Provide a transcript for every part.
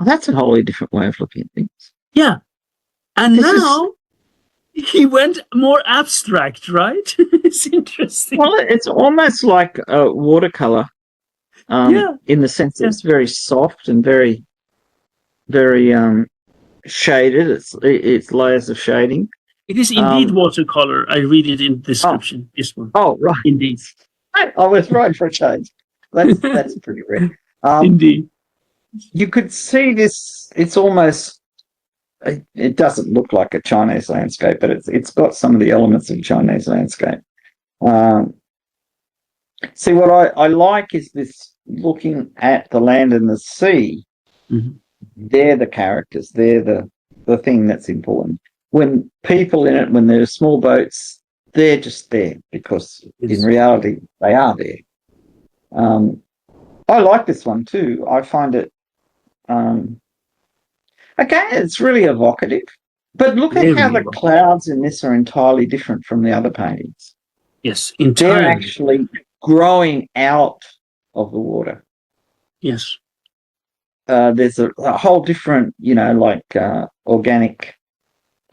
Oh, that's a wholly different way of looking at things. Yeah. And now he went more abstract, right? It's interesting. Well, it's almost like a watercolor, in the sense that it's very soft and very, very shaded. It's layers of shading. It is indeed watercolor. I read it in the description. This one. Oh, right. Indeed. I was right for a change. That's pretty rare. Indeed. You could see this. It's almost. It doesn't look like a Chinese landscape, but it's got some of the elements of Chinese landscape. See, what I like is this looking at the land and the sea. Mm-hmm. They're the characters. They're the thing that's important. When people in it, when there are small boats, they're just there because in reality they are there. I like this one too. I find it. Again, it's really evocative. But look at how the clouds in this are entirely different from the other paintings. Yes, entirely. They're actually growing out of the water. Yes. There's a whole different, organic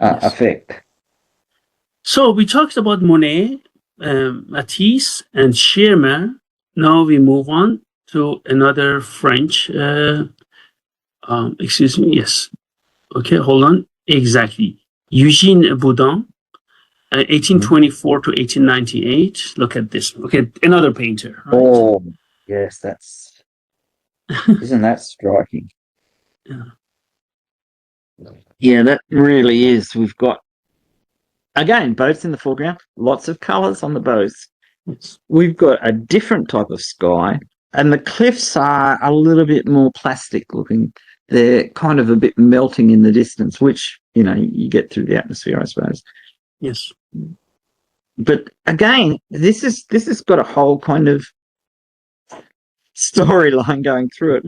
effect. So we talked about Monet, Matisse, and Schirmer. Now we move on to another French. Excuse me. Yes. Okay, hold on. Exactly. Eugène Boudin, 1824 to 1898. Look at this. Okay, another painter. Right? Oh, yes, isn't that striking? Yeah, that really is. We've got, again, boats in the foreground, lots of colours on the boats. We've got a different type of sky, and the cliffs are a little bit more plastic looking. They're kind of a bit melting in the distance, which, you get through the atmosphere, I suppose. Yes. But again, this has got a whole kind of storyline going through it.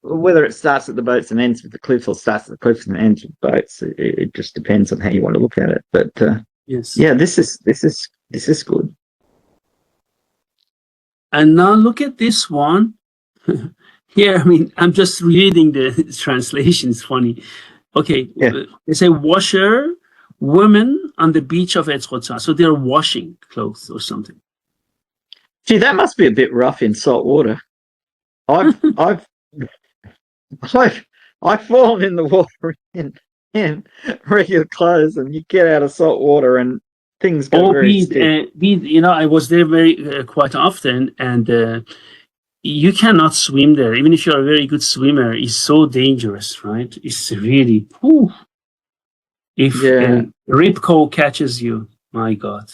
Whether it starts at the boats and ends with the cliffs, or starts at the cliffs and ends with boats, it just depends on how you want to look at it. But yes, yeah, this is good. And now look at this one. Here, I mean, I'm just reading the translation. It's funny. Okay, they say washer women on the beach of Étretat. So they're washing clothes or something. Gee, that must be a bit rough in salt water. I've fallen in the water in regular clothes, and you get out of salt water and things go very stiff. I was there very quite often, and you cannot swim there. Even if you're a very good swimmer, it's so dangerous, right? It's really, if Ripco catches you, my God.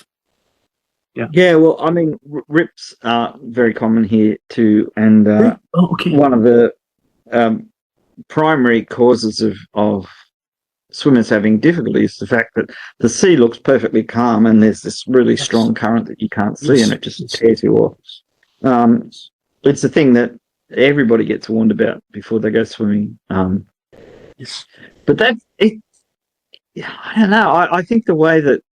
Yeah, well, I mean, rips are very common here too, and one of the primary causes of swimmers having difficulty is the fact that the sea looks perfectly calm, and there's this really strong current that you can't see, and it just tears you off. It's a thing that everybody gets warned about before they go swimming. But that's it. I don't know. I think the way that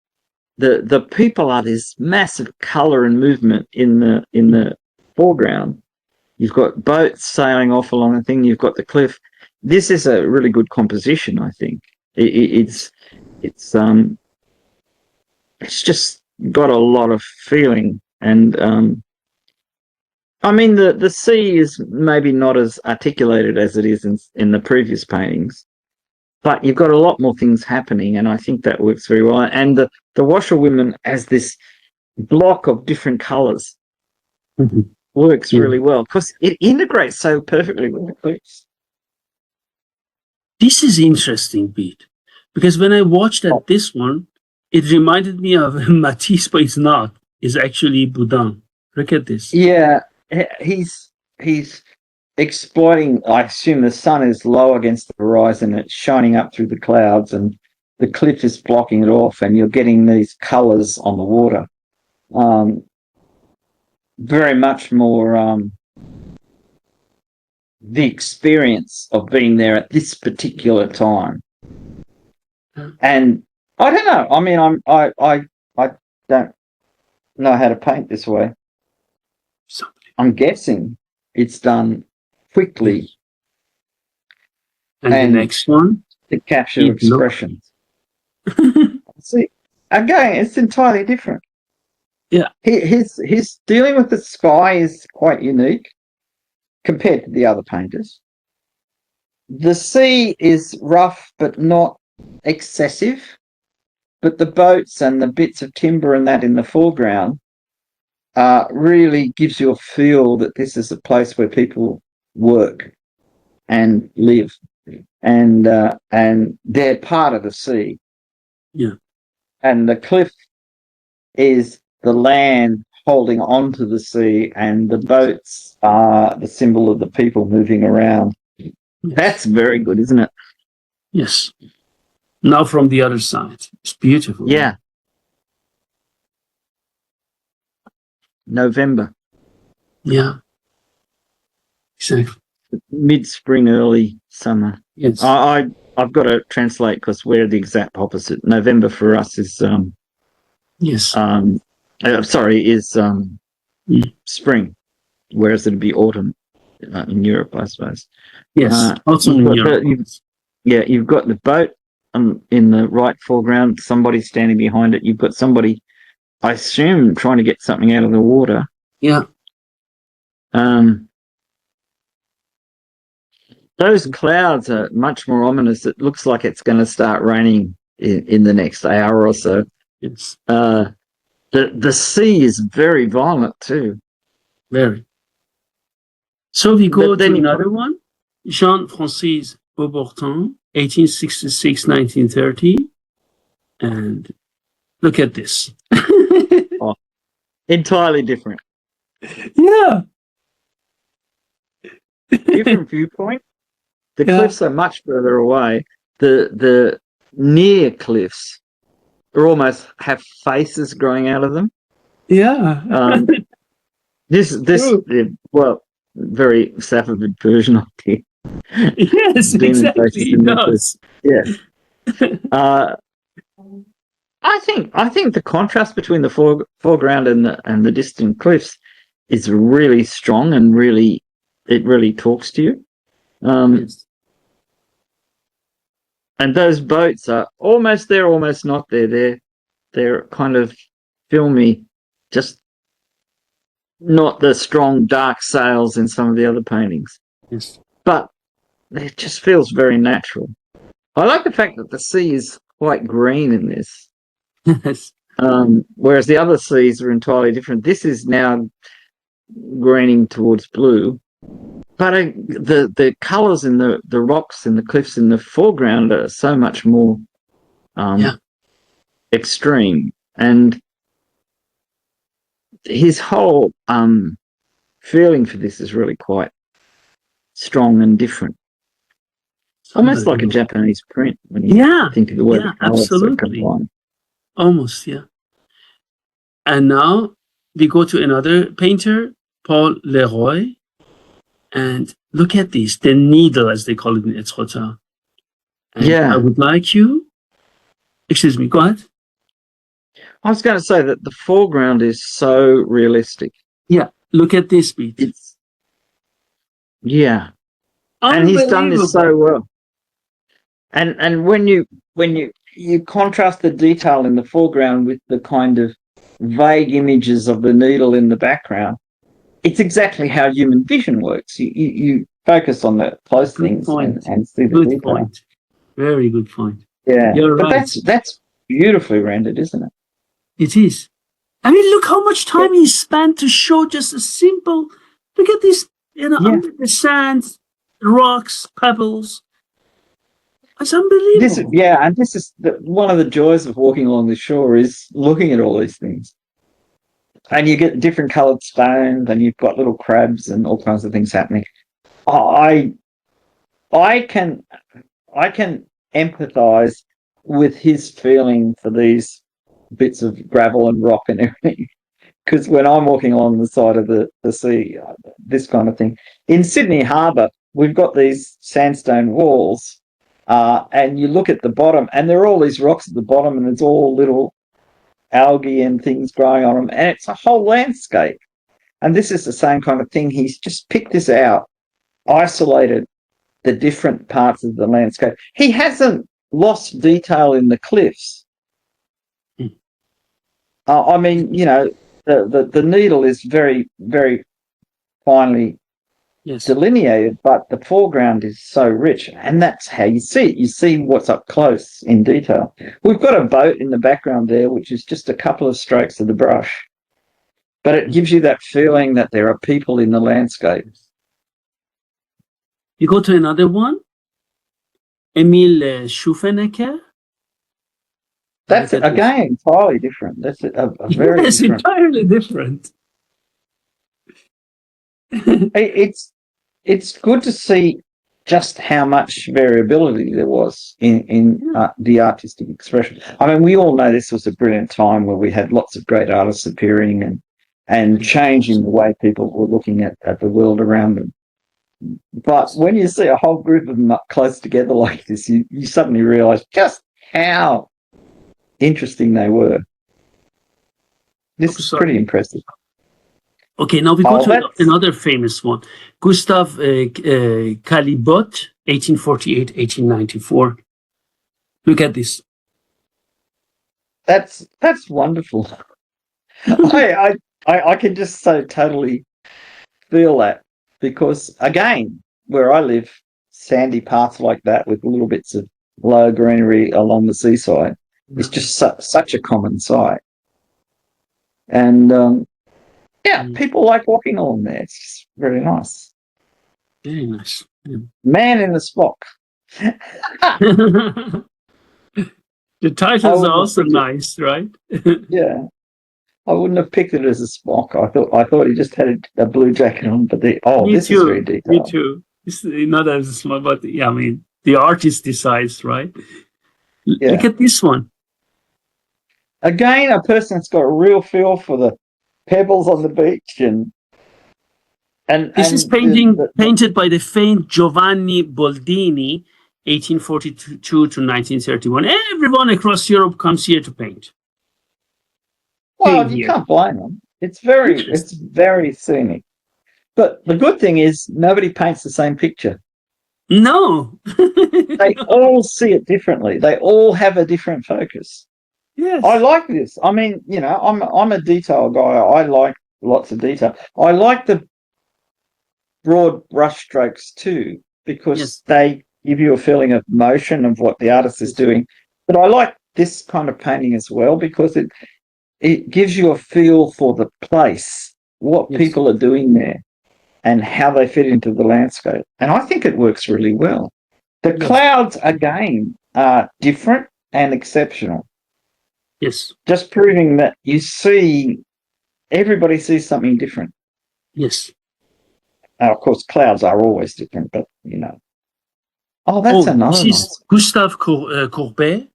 the people are this massive colour and movement in the foreground. You've got boats sailing off along the thing. You've got the cliff. This is a really good composition, I think. It's just got a lot of feeling, and I mean the sea is maybe not as articulated as it is in the previous paintings, but you've got a lot more things happening, and I think that works very well. And the washerwomen as this block of different colours works really well because it integrates so perfectly with the cliffs. This is interesting, Bede, because when I watched this one, it reminded me of Matisse, but it's not. It's actually Boudin. Look at this. Yeah, he's exploiting. I assume the sun is low against the horizon. It's shining up through the clouds, and the cliff is blocking it off, and you're getting these colours on the water. Very much more the experience of being there at this particular time. And I don't know. I mean, I don't know how to paint this way. I'm guessing it's done quickly And the next one, to capture expressions. See, again, it's entirely different. Yeah. His dealing with the sky is quite unique compared to the other painters. The sea is rough but not excessive, but the boats and the bits of timber and that in the foreground really gives you a feel that this is a place where people work and live, and they're part of the sea. Yeah. And the cliff is the land holding on to the sea, and the boats are the symbol of the people moving around. Yes. That's very good, isn't it? Yes. Now from the other side. It's beautiful. Yeah. November. Yeah. Exactly. Mid-spring, early summer. Yes. I've got to translate because we're the exact opposite. November for us is spring, whereas it'd be autumn in Europe, I suppose. Yes, autumn in Europe. You've got the boat in the right foreground, somebody standing behind it. You've got somebody, I assume, trying to get something out of the water. Yeah. Those clouds are much more ominous. It looks like it's going to start raining in the next hour or so. Yes. The sea is very violent too. Very. So we go to another one. Jean-Francis Beaubortin, 1866-1930. And look at this. Oh, entirely different. Yeah. Different viewpoint. The cliffs are much further away. The near cliffs almost have faces growing out of them. Yeah. Well, very Safavid version of it. Yes, exactly. It does. Yes. I think the contrast between the foreground and the distant cliffs is really strong, and it really talks to you. Yes. And those boats are almost there, almost not there. They're kind of filmy, just not the strong dark sails in some of the other paintings. Yes. But it just feels very natural. I like the fact that the sea is quite green in this. Yes. Whereas the other seas are entirely different. This is now greening towards blue. But the colours in the rocks and the cliffs in the foreground are so much more extreme. And his whole feeling for this is really quite strong and different. Almost like a Japanese print when you think of the way the colours are combined. Almost, yeah. And now we go to another painter, Paul Leroy. And look at this, the needle, as they call it in Étretat. I would like you... Excuse me, go ahead. I was going to say that the foreground is so realistic. Yeah, look at this bit. And he's done this so well. And when you contrast the detail in the foreground with the kind of vague images of the needle in the background, it's exactly how human vision works. You focus on the close things and see the detail. Point. Very good point. Yeah, you're right. That's beautifully rendered, isn't it? It is. I mean, look how much time he spent to show just a simple. Look at this, under the sand, rocks, pebbles. It's unbelievable. This is one of the joys of walking along the shore is looking at all these things. And you get different coloured stones, and you've got little crabs and all kinds of things happening. I can empathise with his feeling for these bits of gravel and rock and everything. Because when I'm walking along the side of the sea, this kind of thing. In Sydney Harbour, we've got these sandstone walls, and you look at the bottom, and there are all these rocks at the bottom, and it's all little algae and things growing on them, and it's a whole landscape. And this is the same kind of thing. He's just picked this out, isolated the different parts of the landscape. He hasn't lost detail in the cliffs. I mean, you know, the needle is very, very finely delineated, but the foreground is so rich, and that's how you see it. You see what's up close in detail. We've got a boat in the background there, which is just a couple of strokes of the brush, but it gives you that feeling that there are people in the landscape. You go to another one, Emile Schuffenecker. That's again entirely different. That's a very different. Entirely different. It's good to see just how much variability there was in the artistic expression. I mean, we all know this was a brilliant time where we had lots of great artists appearing and changing the way people were looking at the world around them. But when you see a whole group of them up close together like this, you suddenly realise just how interesting they were. This is pretty impressive. Okay, now we go to another famous one. Gustave Caillebotte, 1848-1894. Look at this. That's wonderful. I can just so totally feel that, because again, where I live, sandy paths like that with little bits of low greenery along the seaside is just such a common sight. And people like walking along there. It's just very nice. Very nice. Yeah. Man in the Spock. The titles are also nice, right? Yeah. I wouldn't have picked it as a Spock. I thought he just had a blue jacket on, but this is very detailed. Me too. It's not as small, but I mean, the artist decides, right? Yeah. Look at this one. Again, a person that's got a real feel for the pebbles on the beach, and this is painted by the famed Giovanni Boldini, 1842 to 1931. Everyone across Europe comes here to paint. Well, you can't blame them. It's very scenic. But the good thing is nobody paints the same picture. No. They all see it differently. They all have a different focus. Yes. I like this. I mean, you know, I'm a detail guy. I like lots of detail. I like the broad brush strokes too, because they give you a feeling of motion of what the artist is doing. But I like this kind of painting as well, because it gives you a feel for the place, what people are doing there, and how they fit into the landscape. And I think it works really well. The clouds, again, are different and exceptional. Yes. Just proving that everybody sees something different. Yes. Now, of course, clouds are always different, but, you know. Oh, that's another one. This is Gustave Courbet,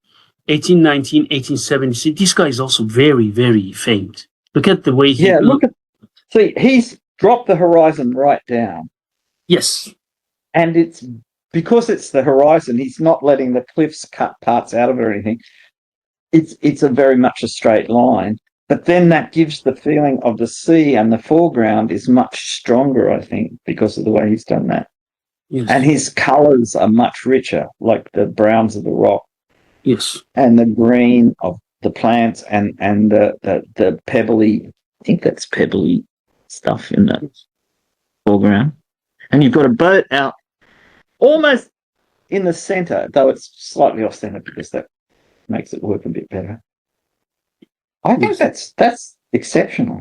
1819, 1870. This guy is also very, very famed. Look at the way he... See, he's dropped the horizon right down. Yes. And it's because it's the horizon, he's not letting the cliffs cut parts out of it or anything. It's a very much a straight line, but then that gives the feeling of the sea, and the foreground is much stronger, I think, because of the way he's done that. Yes. And his colours are much richer, like the browns of the rock. Yes. And the green of the plants and the pebbly, I think that's pebbly stuff in the foreground. And you've got a boat out almost in the centre, though it's slightly off centre because that makes it work a bit better. I think that's exceptional.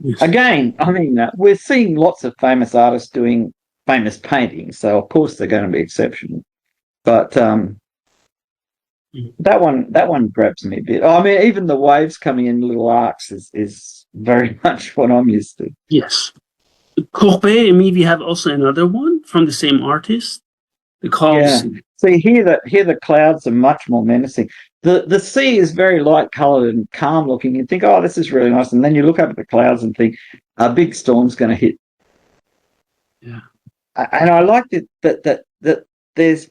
Yes. Again, I mean, we're seeing lots of famous artists doing famous paintings, so of course they're going to be exceptional. But that one grabs me a bit. I mean, even the waves coming in little arcs is very much what I'm used to. Yes. Courbet, and maybe have also another one from the same artist. See, here the clouds are much more menacing. The sea is very light coloured and calm looking. You think, oh, this is really nice, and then you look up at the clouds and think, a big storm's going to hit. Yeah, and I like that there's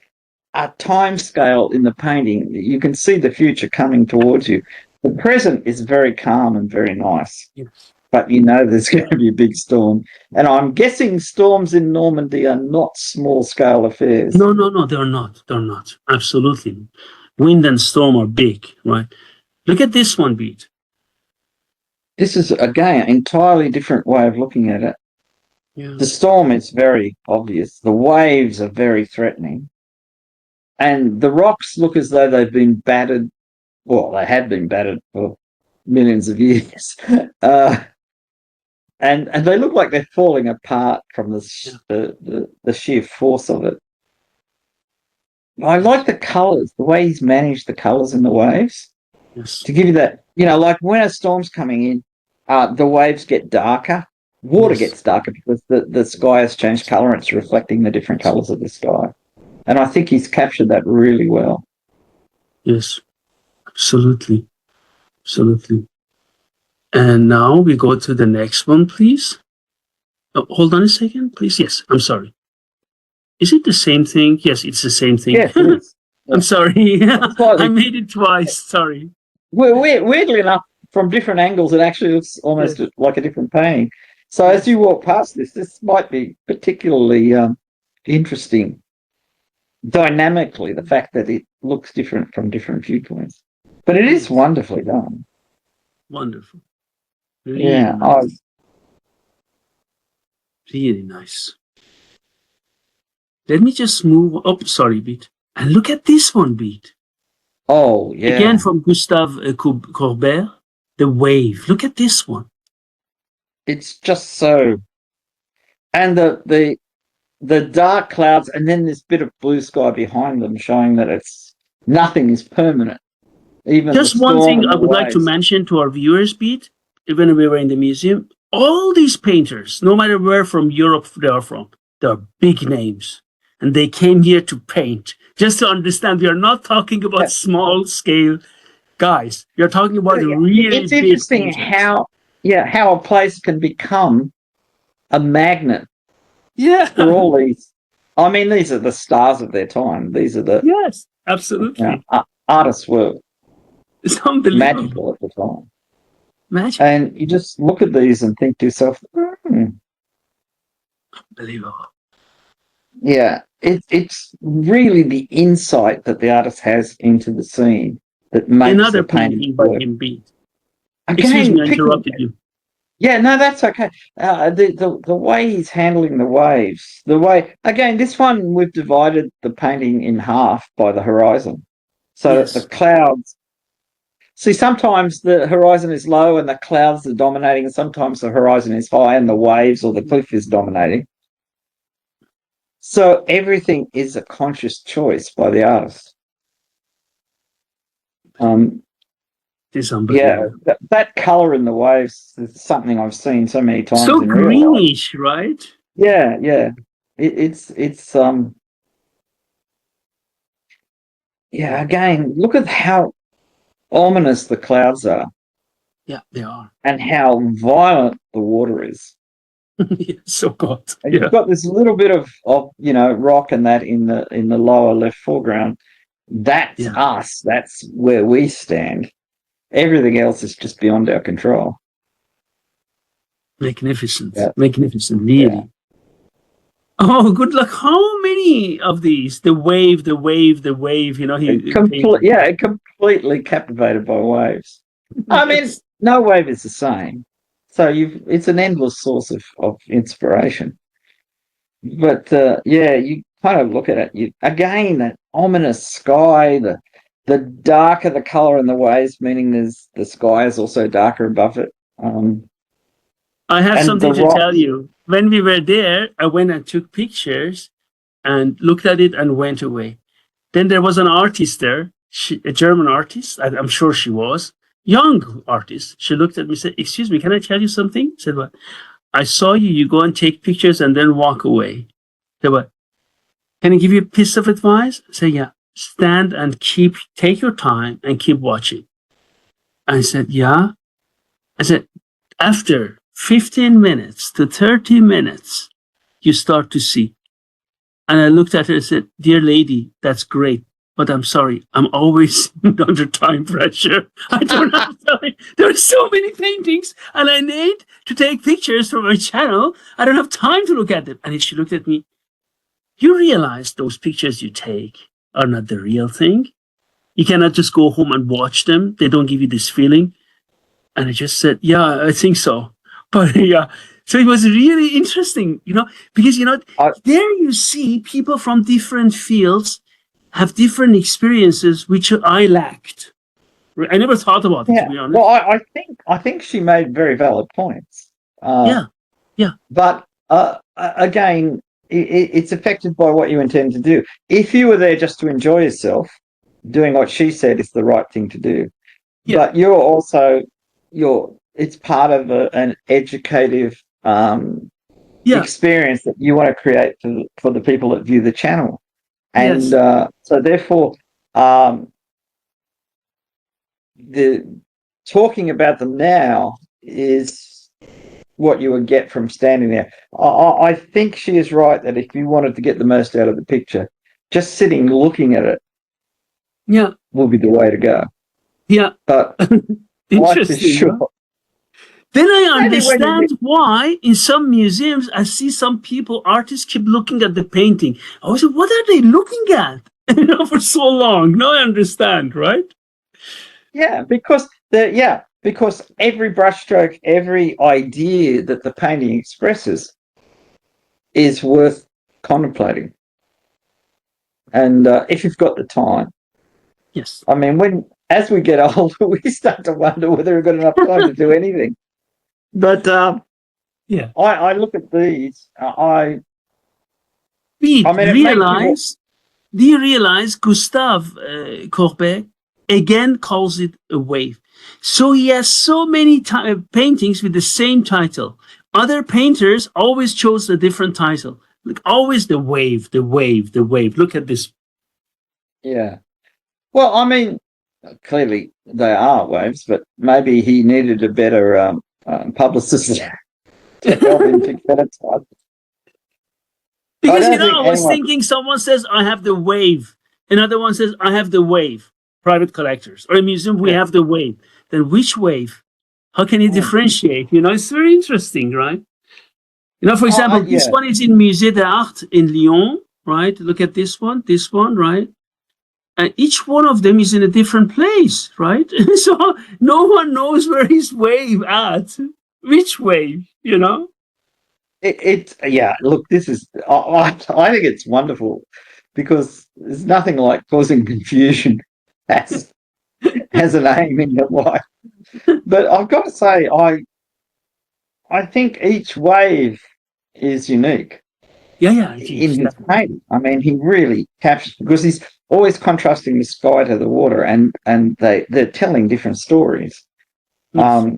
a time scale in the painting. You can see the future coming towards you. The present is very calm and very nice. Yes. but you know there's going to be a big storm. And I'm guessing storms in Normandy are not small-scale affairs. No, they're not. They're not. Absolutely. Wind and storm are big, right? Look at this one, Bede. This is, again, an entirely different way of looking at it. Yeah. The storm is very obvious. The waves are very threatening. And the rocks look as though they've been battered. Well, they had been battered for millions of years. And they look like they're falling apart from the sheer force of it. I like the colours, the way he's managed the colours in the waves. Yes. To give you that, like when a storm's coming in, the waves get darker. Water gets darker because the sky has changed colour and it's reflecting the different colours of the sky. And I think he's captured that really well. Yes, absolutely. Absolutely. And now we go to the next one, please. Oh, hold on a second, please. Yes, I'm sorry. Is it the same thing? Yes, it's the same thing. Yes, it is. I'm sorry. I made it twice. Sorry. Weirdly enough, from different angles, it actually looks almost like a different painting. So as you walk past this might be particularly interesting dynamically, the fact that it looks different from different viewpoints. But it is wonderfully done. Wonderful. Really Yeah. nice. Really nice. Let me just move up. Sorry, Bede. And look at this one, Bede. Oh, yeah. Again from Gustave Courbet, The Wave. Look at this one. It's just so, and the dark clouds, and then this bit of blue sky behind them, showing that nothing is permanent. Even just one thing I would like to mention to our viewers, Bede, when we were in the museum, all these painters, no matter where from Europe they are from, they're big names, and they came here to paint. Just to understand, we are not talking about small scale guys. We are talking about really. It's interesting how a place can become a magnet. Yeah. For all these, I mean, these are the stars of their time. These are the absolutely. Artists were it's unbelievable. Magical at the time. Magic. And you just look at these and think to yourself, Unbelievable. Yeah, it's really the insight that the artist has into the scene that makes another the painting painting by him, Bede. Again, excuse me, I interrupted you. Yeah, no, that's okay. The way he's handling the waves, again, this one we've divided the painting in half by the horizon. So the clouds, see, sometimes the horizon is low and the clouds are dominating, and sometimes the horizon is high and the waves or the cliff is dominating. So everything is a conscious choice by the artist. It's unbelievable. Yeah, that color in the waves is something I've seen so many times. So in real greenish, life. right? Yeah. It's again, look at how ominous the clouds are. Yeah, they are. And how violent the water is. So good. And you've got this little bit of rock and that in the lower left foreground. That's us. That's where we stand. Everything else is just beyond our control. Magnificent. Magnificent, really. Yeah. Oh, good luck. How many of these? The wave. Completely captivated by waves. I mean, no wave is the same. So it's an endless source of inspiration. But you kind of look at it. Again, that ominous sky, the darker the color in the waves, meaning the sky is also darker above it. I have something to tell you. When we were there, I went and took pictures and looked at it and went away. Then there was an artist there, a German artist. I'm sure she was. Young artist. She looked at me and said, "Excuse me, can I tell you something?" I said, "What?" "I saw you go and take pictures and then walk away." I said, "What? Can I give you a piece of advice?" I said, "Yeah. Stand and take your time and keep watching." I said, "Yeah." I said, "After 15 minutes to 30 minutes, you start to see." And I looked at her and said, "Dear lady, that's great. but I'm sorry, I'm always under time pressure. I don't have time. There are so many paintings, and I need to take pictures for my channel. I don't have time to look at them. And she looked at me. You realize those pictures you take are not the real thing? You cannot just go home and watch them. They don't give you this feeling. And I just said, yeah, I think so. But yeah, so it was really interesting, because, there you see people from different fields have different experiences, which I lacked. I never thought about it, to be honest. Well, I think she made very valid points. Yeah. But again, it's affected by what you intend to do. If you were there just to enjoy yourself, doing what she said is the right thing to do. Yeah. But you're also it's part of an educative experience that you want to create for the people that view the channel. And so therefore, the talking about them now is what you would get from standing there. I think she is right that if you wanted to get the most out of the picture, just sitting looking at it will be the way to go. Yeah. But interesting. Sure. Then I understand why in some museums I see some artists keep looking at the painting. I was like, what are they looking at? For so long. Now I understand, right? Yeah, because every brushstroke, every idea that the painting expresses is worth contemplating. And if you've got the time. Yes. I mean, as we get older, we start to wonder whether we've got enough time to do anything. But I look at these. Do you realize Gustave Courbet again calls it a wave? So he has so many paintings with the same title. Other painters always chose a different title. Like always the wave, the wave, the wave. Look at this. Yeah. Well, I mean, clearly they are waves, but maybe he needed a better publicist to help him pick better titles. Because, I was thinking someone says, I have the wave. Another one says, I have the wave. Private collectors. Or a museum, we have the wave. Then which wave? How can you differentiate? It's very interesting, right? For example, this one is in Musée d'Art in Lyon, right? Look at this one, right? And each one of them is in a different place, right? So no one knows where his wave at. Which wave, Look, this is, I think it's wonderful because there's nothing like causing confusion as an aim in your life. But I've got to say, I think each wave is unique. In his painting. I mean, he really captures, because he's always contrasting the sky to the water, and they're telling different stories. Yes.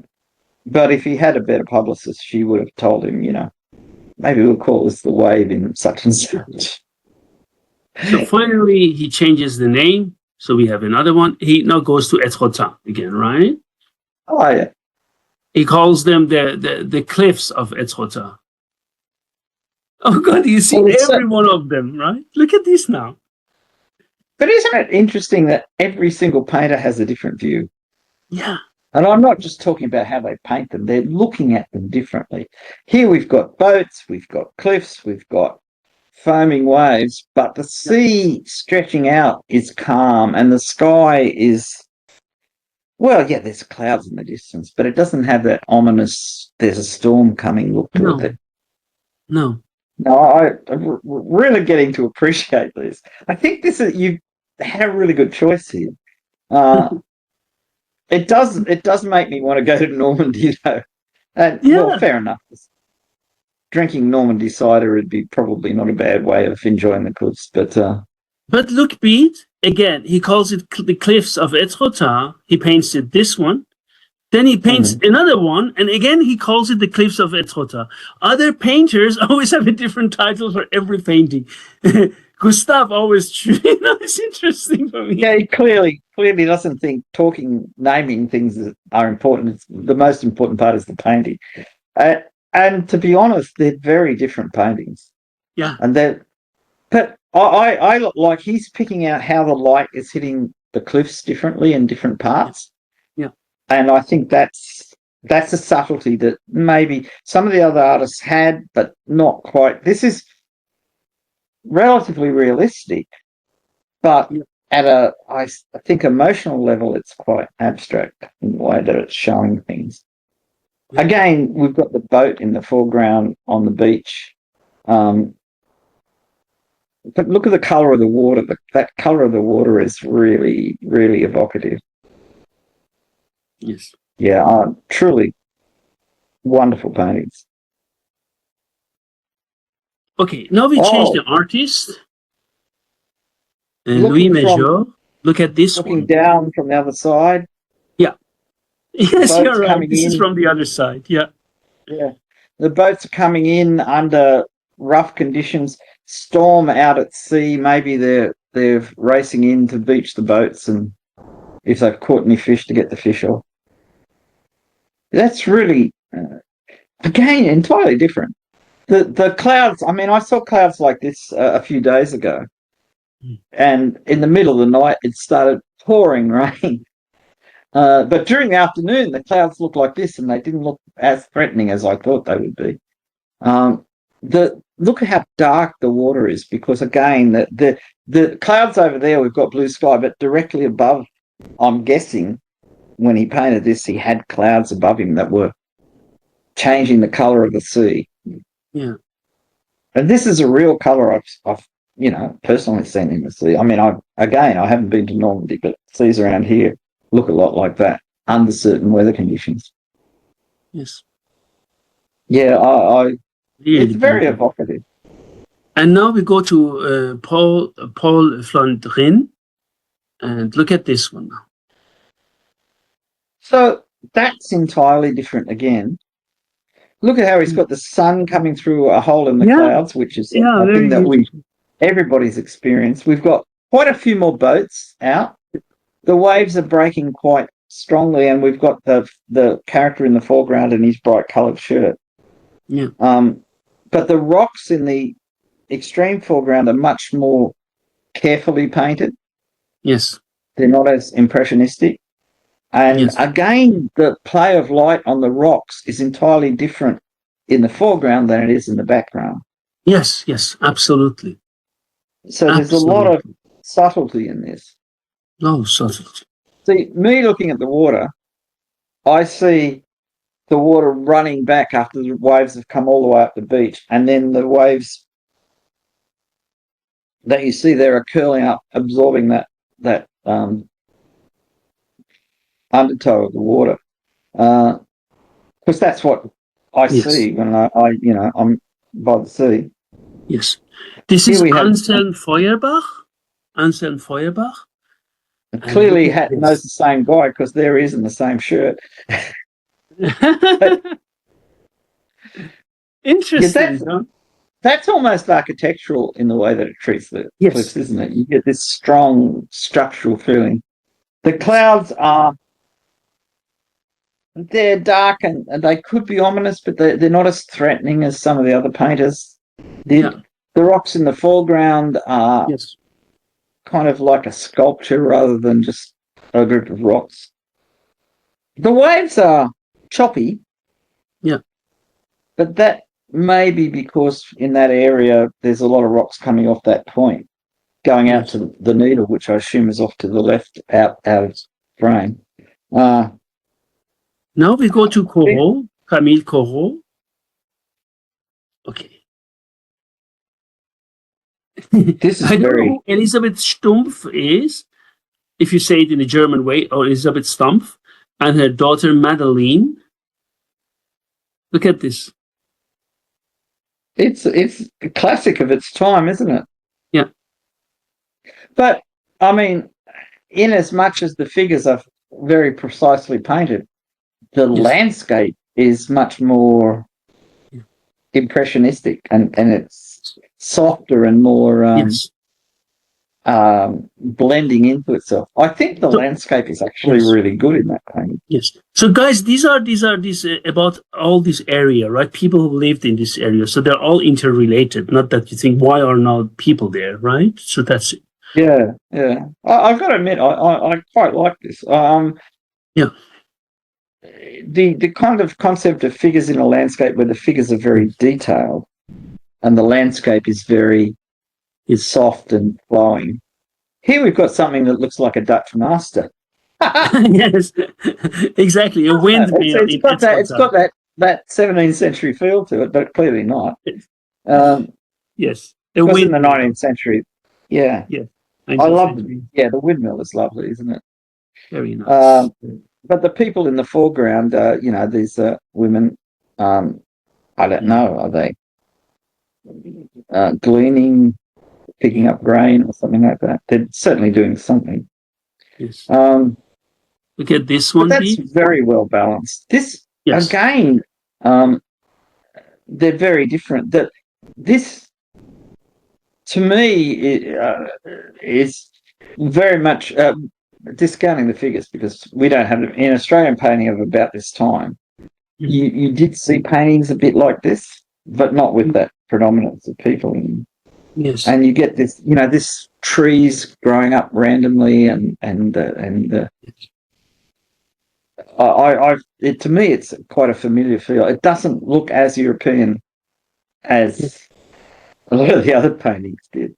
But if he had a better publicist, she would have told him, maybe we'll call this the wave in such and such. So finally, he changes the name. So we have another one. He now goes to Étretat again, right? Oh, yeah. He calls them the cliffs of Étretat. Oh, God, you see every one of them, right? Look at this now. But isn't it interesting that every single painter has a different view? Yeah. And I'm not just talking about how they paint them. They're looking at them differently. Here we've got boats, we've got cliffs, we've got foaming waves, but the sea stretching out is calm and the sky is, there's clouds in the distance, but it doesn't have that ominous, there's a storm coming look to it. No. I'm really getting to appreciate this. I think you've had a really good choice here. It does make me want to go to Normandy, though. And well, fair enough. Drinking Normandy cider would be probably not a bad way of enjoying the cliffs, but look, Bede, again, he calls it the cliffs of Étretat. He paints it this one. Then he paints another one, and again he calls it the cliffs of Étretat. Other painters always have a different title for every painting. Gustave always, it's interesting for me. Yeah, he clearly doesn't think naming things are important. The most important part is the painting. And to be honest, they're very different paintings. Yeah. But I like he's picking out how the light is hitting the cliffs differently in different parts. Yeah. And I think that's a subtlety that maybe some of the other artists had, but not quite. This is relatively realistic, but at I think emotional level, it's quite abstract in the way that it's showing things. Yeah. Again, we've got the boat in the foreground on the beach. But look at the colour of the water. That colour of the water is really, really evocative. Yes. Yeah, truly wonderful paintings. Okay, now we change the artist. And Louis Major. Look at this looking one. Down from the other side. Yeah. Yes, you're right. This in. is from the other side. Yeah. Yeah. The boats are coming in under rough conditions. Storm out at sea. Maybe they're racing in to beach the boats, and if they've caught any fish, to get the fish off. That's really again entirely different. The clouds. I mean, I saw clouds like this a few days ago, and in the middle of the night it started pouring rain. But during the afternoon, the clouds looked like this, and they didn't look as threatening as I thought they would be. Look at how dark the water is, because again, the clouds over there, we've got blue sky, but directly above, I'm guessing, when he painted this, he had clouds above him that were changing the colour of the sea. Yeah. And this is a real colour I've personally seen in the sea. I mean, I haven't been to Normandy, but seas around here look a lot like that under certain weather conditions. Yes. Yeah, it's very evocative. And now we go to Paul Flandrin, and look at this one now. So that's entirely different again. Look at how he's got the sun coming through a hole in the clouds, which is a thing that everybody's experienced. We've got quite a few more boats out. The waves are breaking quite strongly, and we've got the character in the foreground in his bright coloured shirt. Yeah. But the rocks in the extreme foreground are much more carefully painted. Yes. They're not as impressionistic. And again, the play of light on the rocks is entirely different in the foreground than it is in the background. Yes, absolutely. So there's a lot of subtlety in this. No subtlety. See, me looking at the water, I see the water running back after the waves have come all the way up the beach, and then the waves that you see there are curling up, absorbing that undertow of the water, because that's what I see when I'm by the sea. Yes, this is Anselm Feuerbach. Anselm Feuerbach. Clearly, knows the same guy, because there he is in the same shirt. Interesting. That's almost architectural in the way that it treats the cliffs, isn't it? You get this strong structural feeling. The clouds they're dark and they could be ominous, but they're not as threatening as some of the other painters did. The rocks in the foreground are kind of like a sculpture rather than just a group of rocks. The waves are choppy. Yeah. But that may be because in that area there's a lot of rocks coming off that point, going out to the needle, which I assume is off to the left, out of frame. Now we go to Corot, Camille Corot. Okay. This is I don't know who Elisabeth Stumpf is, if you say it in a German way, or Elisabeth Stumpf, and her daughter Madeleine. Look at this. It's a classic of its time, isn't it? Yeah. But I mean, in as much as the figures are very precisely painted, the landscape is much more impressionistic, and it's softer and more blending into itself. I think the landscape is actually really good in that painting. Yes. So, guys, these are about all this area, right? People who lived in this area, so they're all interrelated. Not that you think why are not people there, right? So that's it. Yeah. I've got to admit, I quite like this. Yeah. The kind of concept of figures in a landscape where the figures are very detailed and the landscape is very soft and flowing. Here we've got something that looks like a Dutch master. Yes, exactly. A windmill. It's got that 17th century feel to it, but clearly not. Yes, it was in the 19th century. Yeah. I love it. Yeah, the windmill is lovely, isn't it? Very nice. But the people in the foreground, these women, I don't know, are they gleaning, picking up grain or something like that? They're certainly doing something. Yes. Look at this one. That's very well balanced. This, again, they're very different. This, to me, is very much discounting the figures, because we don't have in Australian painting of about this time. You did see paintings a bit like this, but not with that predominance of people in. Yes. And you get this, this trees growing up randomly, and to me, it's quite a familiar feel. It doesn't look as European as a lot of the other paintings did.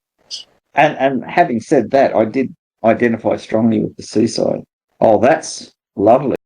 And having said that, I did identify strongly with the seaside. Oh, that's lovely.